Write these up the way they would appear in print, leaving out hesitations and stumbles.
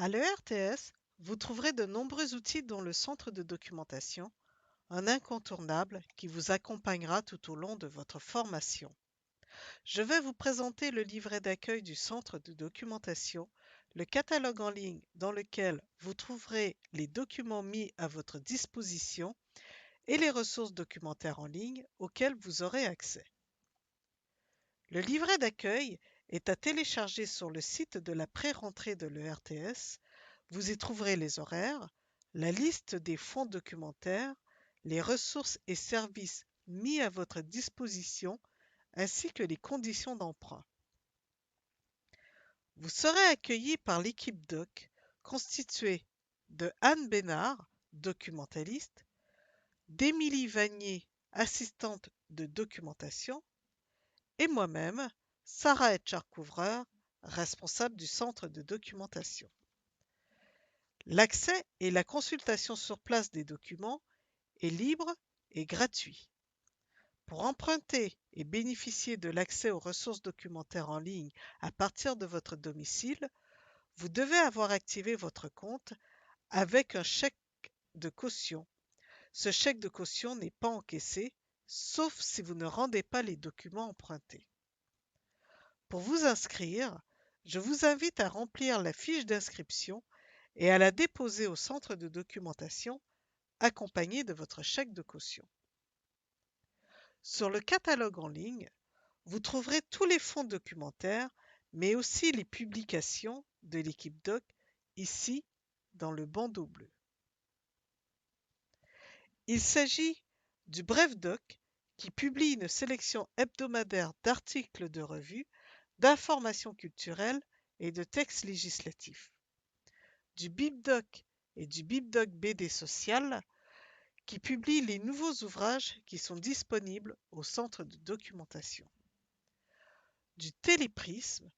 À l'ERTS, vous trouverez de nombreux outils dont le centre de documentation, un incontournable qui vous accompagnera tout au long de votre formation. Je vais vous présenter le livret d'accueil du centre de documentation, le catalogue en ligne dans lequel vous trouverez les documents mis à votre disposition et les ressources documentaires en ligne auxquelles vous aurez accès. Le livret d'accueil est à télécharger sur le site de la pré-rentrée de l'ERTS. Vous y trouverez les horaires, la liste des fonds documentaires, les ressources et services mis à votre disposition, ainsi que les conditions d'emprunt. Vous serez accueilli par l'équipe doc, constituée de Anne Bénard, documentaliste, d'Émilie Vanier, assistante de documentation, et moi-même, Sarah Etchard-Couvreur, responsable du centre de documentation. L'accès et la consultation sur place des documents est libre et gratuit. Pour emprunter et bénéficier de l'accès aux ressources documentaires en ligne à partir de votre domicile, vous devez avoir activé votre compte avec un chèque de caution. Ce chèque de caution n'est pas encaissé, sauf si vous ne rendez pas les documents empruntés. Pour vous inscrire, je vous invite à remplir la fiche d'inscription et à la déposer au centre de documentation accompagnée de votre chèque de caution. Sur le catalogue en ligne, vous trouverez tous les fonds documentaires, mais aussi les publications de l'équipe doc, ici dans le bandeau bleu. Il s'agit du Bref Doc qui publie une sélection hebdomadaire d'articles de revue, d'informations culturelles et de textes législatifs. Du BibDoc et du BibDoc BD Social qui publient les nouveaux ouvrages qui sont disponibles au centre de documentation. Du Téléprisme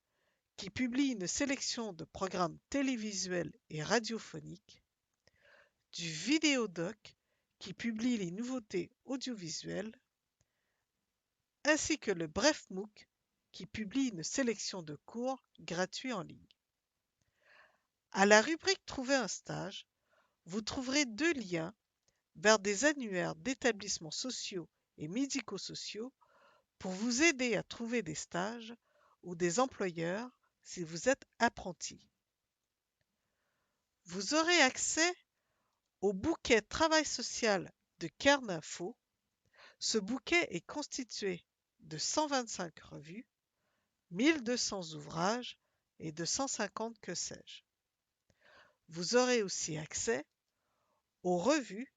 qui publie une sélection de programmes télévisuels et radiophoniques. Du Vidéodoc qui publie les nouveautés audiovisuelles, ainsi que le Bref MOOC qui publie une sélection de cours gratuits en ligne. À la rubrique Trouver un stage, vous trouverez deux liens vers des annuaires d'établissements sociaux et médico-sociaux pour vous aider à trouver des stages ou des employeurs si vous êtes apprenti. Vous aurez accès au bouquet Travail social de Kern-Info. Ce bouquet est constitué de 125 revues, 1200 ouvrages et de 150 que sais-je. Vous aurez aussi accès aux revues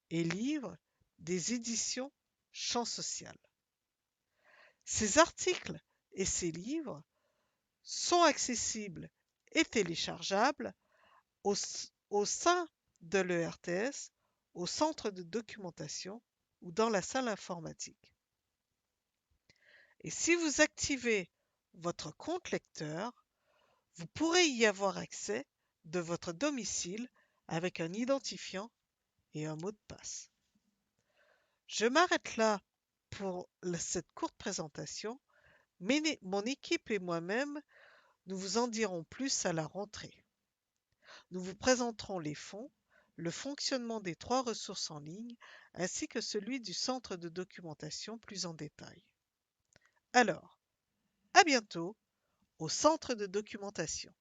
et livres des éditions Champ social. Ces articles et ces livres sont accessibles et téléchargeables au, au sein de l'ERTS, au centre de documentation ou dans la salle informatique. Et si vous activez votre compte lecteur, vous pourrez y avoir accès de votre domicile avec un identifiant et un mot de passe. Je m'arrête là pour cette courte présentation, mais mon équipe et moi-même, nous vous en dirons plus à la rentrée. Nous vous présenterons les fonds, le fonctionnement des 3 ressources en ligne, ainsi que celui du centre de documentation plus en détail. Alors, à bientôt au centre de documentation.